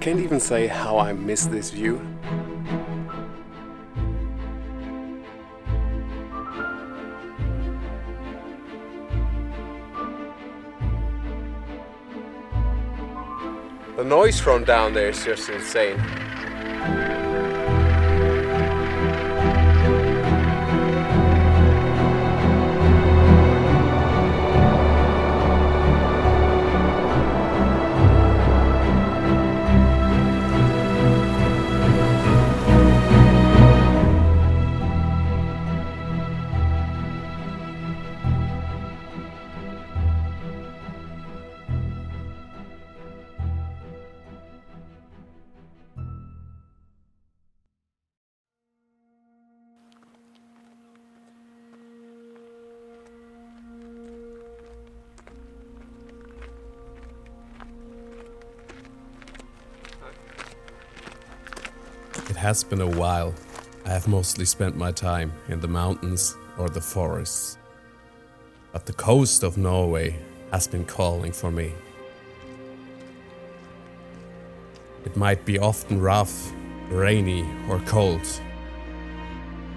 can't even say how I miss this view. The noise from down there is just insane. It has been a while. I have mostly spent my time in the mountains or the forests. But the coast of Norway has been calling for me. It might be often rough, rainy or cold.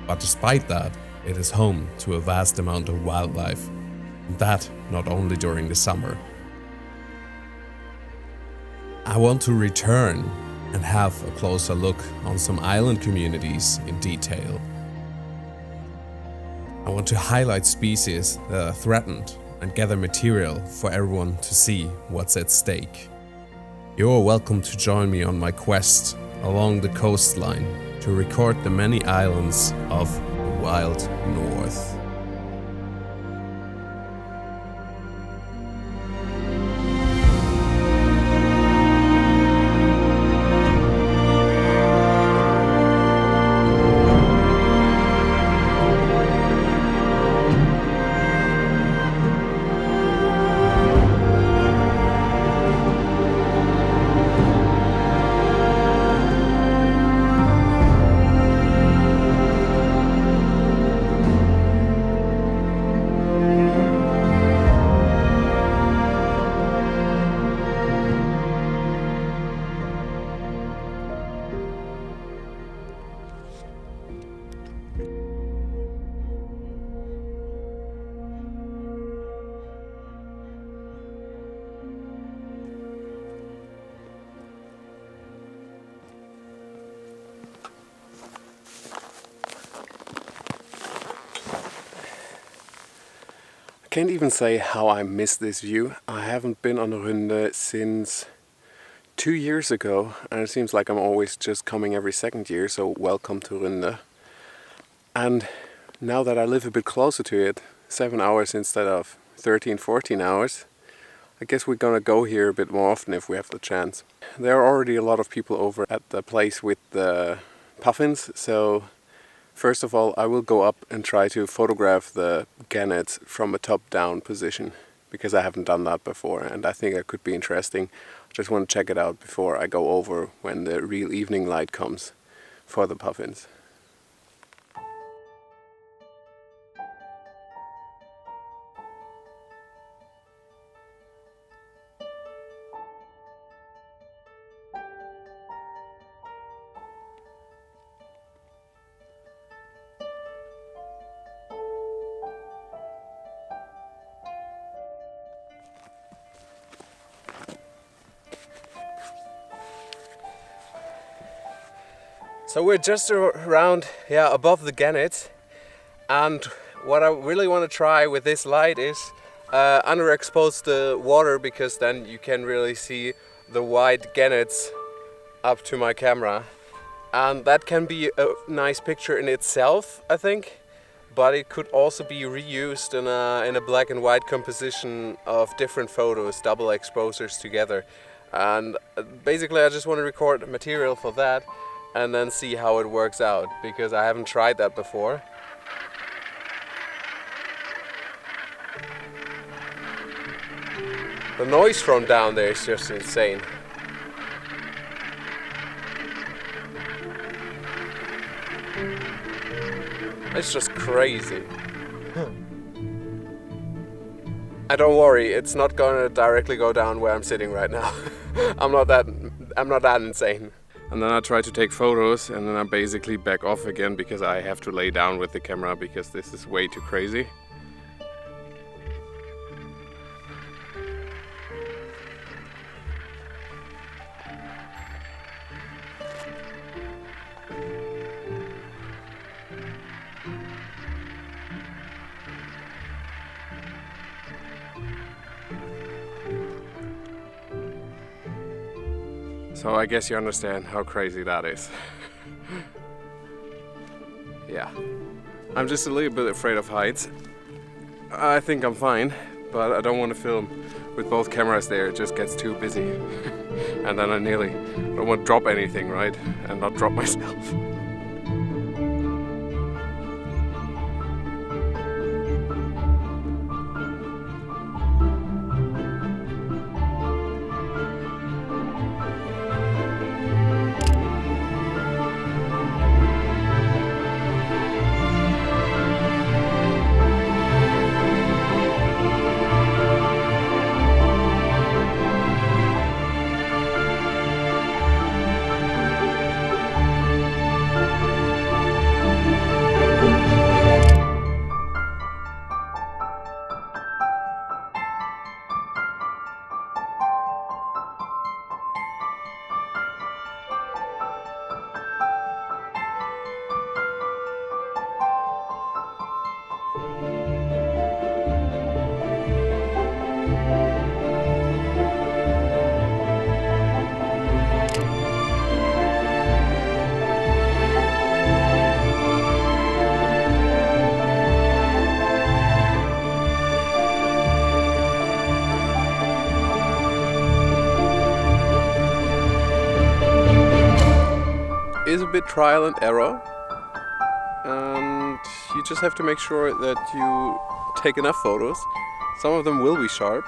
But despite that, it is home to a vast amount of wildlife. And that not only during the summer. I want to return and have a closer look on some island communities in detail. I want to highlight species that are threatened and gather material for everyone to see what's at stake. You are welcome to join me on my quest along the coastline to record the many islands of the Wild North. I can't even say how I miss this view. I haven't been on Runde since 2 years ago, and it seems like I'm always just coming every second year, so welcome to Runde. And now that I live a bit closer to it, 7 hours instead of 13, 14 hours, I guess we're gonna go here a bit more often if we have the chance. There are already a lot of people over at the place with the puffins, so first of all, I will go up and try to photograph the gannets from a top-down position, because I haven't done that before and I think that could be interesting. I just want to check it out before I go over when the real evening light comes for the puffins. So we're just around, above the gannets, and what I really want to try with this light is underexpose the water, because then you can really see the white gannets up to my camera, and that can be a nice picture in itself, I think, but it could also be reused in a black and white composition of different photos, double exposures together, and basically I just want to record material for that and then see how it works out, because I haven't tried that before. The noise from down there is just insane. It's just crazy. And don't worry, it's not gonna directly go down where I'm sitting right now. I'm not that insane. And then I try to take photos, and then I basically back off again because I have to lay down with the camera because this is way too crazy. So I guess you understand how crazy that is. Yeah. I'm just a little bit afraid of heights. I think I'm fine, but I don't want to film with both cameras there. It just gets too busy. And then I nearly don't want to drop anything, right? And not drop myself. Is a bit trial and error, and you just have to make sure that you take enough photos. Some of them will be sharp.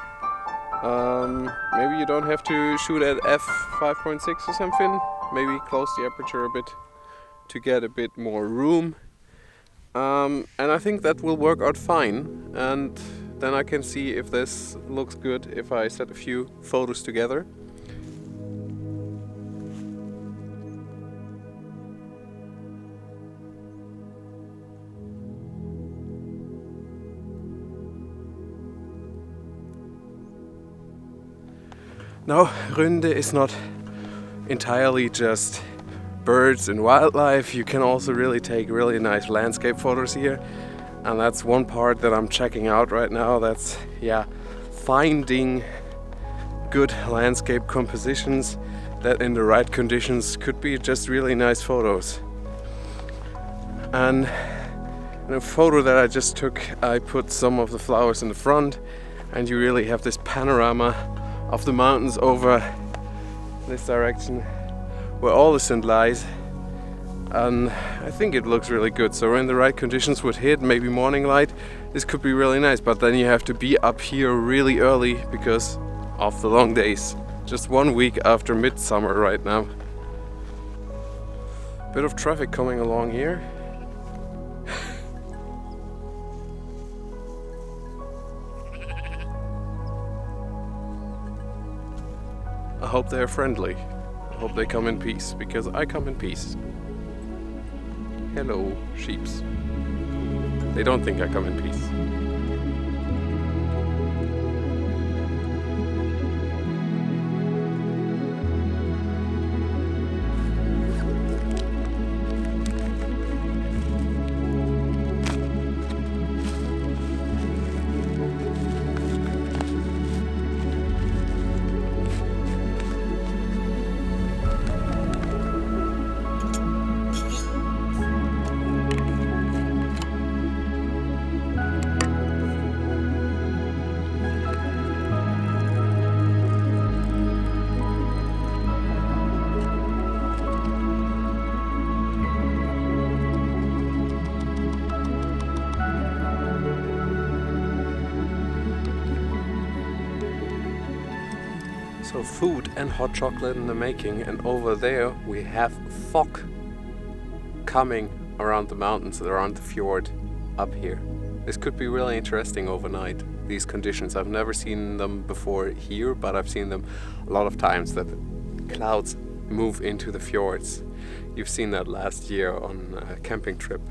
Maybe you don't have to shoot at f5.6 or something. Maybe close the aperture a bit to get a bit more room. And I think that will work out fine. And then I can see if this looks good if I set a few photos together. No, Runde is not entirely just birds and wildlife. You can also really take really nice landscape photos here. And that's one part that I'm checking out right now. That's, yeah, finding good landscape compositions that in the right conditions could be just really nice photos. And in a photo that I just took, I put some of the flowers in the front, and you really have this panorama of the mountains over this direction where all the sun lies, and I think it looks really good. So in the right conditions would hit, maybe morning light, this could be really nice, but then you have to be up here really early because of the long days. Just 1 week after midsummer right now. Bit of traffic coming along here. I hope they're friendly. I hope they come in peace, because I come in peace. Hello, sheeps. They don't think I come in peace. So food and hot chocolate in the making, and over there we have fog coming around the mountains, around the fjord up here. This could be really interesting overnight. these conditions. I've never seen them before here, but I've seen them a lot of times, that clouds move into the fjords. You've seen that last year on a camping trip.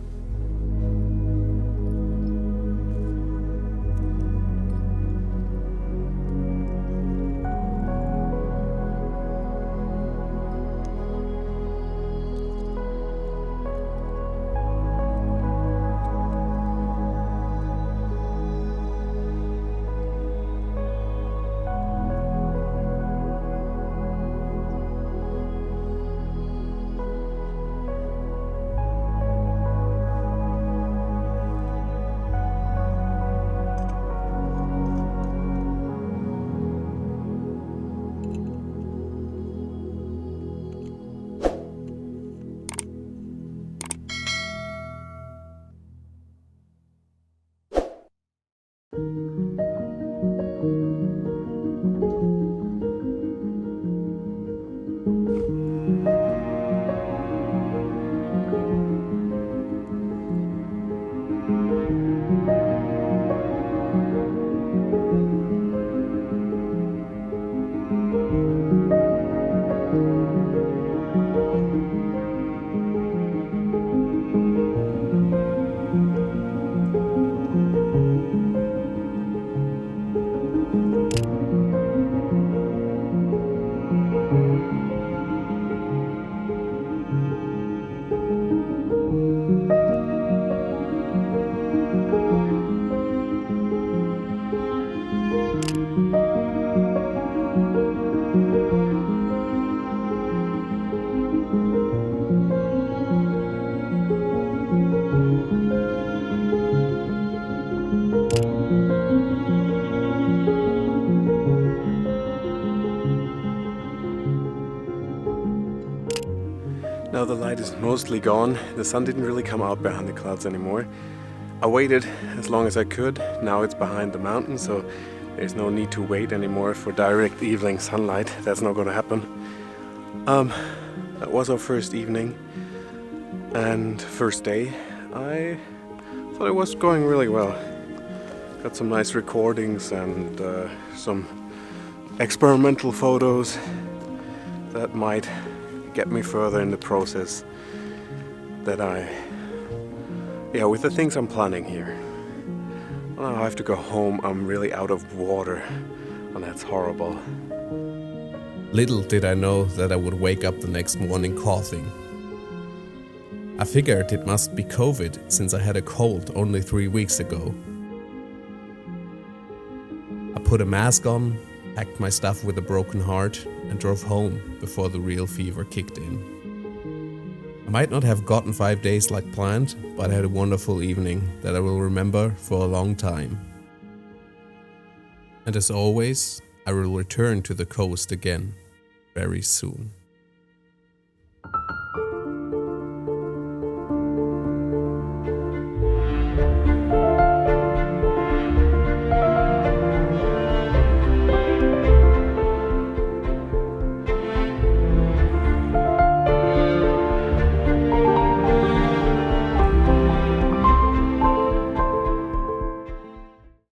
Now the light is mostly gone. The sun didn't really come out behind the clouds anymore. I waited as long as I could. Now it's behind the mountain, so there's no need to wait anymore for direct evening sunlight. That's not going to happen. That was our first evening and first day. I thought it was going really well. Got some nice recordings and some experimental photos that might get me further in the process with the things I'm planning here. Now I have to go home. I'm really out of water, and that's horrible. Little did I know that I would wake up the next morning coughing. I figured it must be COVID since I had a cold only 3 weeks ago. I put a mask on, packed my stuff with a broken heart, and drove home before the real fever kicked in. I might not have gotten 5 days like planned, but I had a wonderful evening that I will remember for a long time. And as always, I will return to the coast again very soon.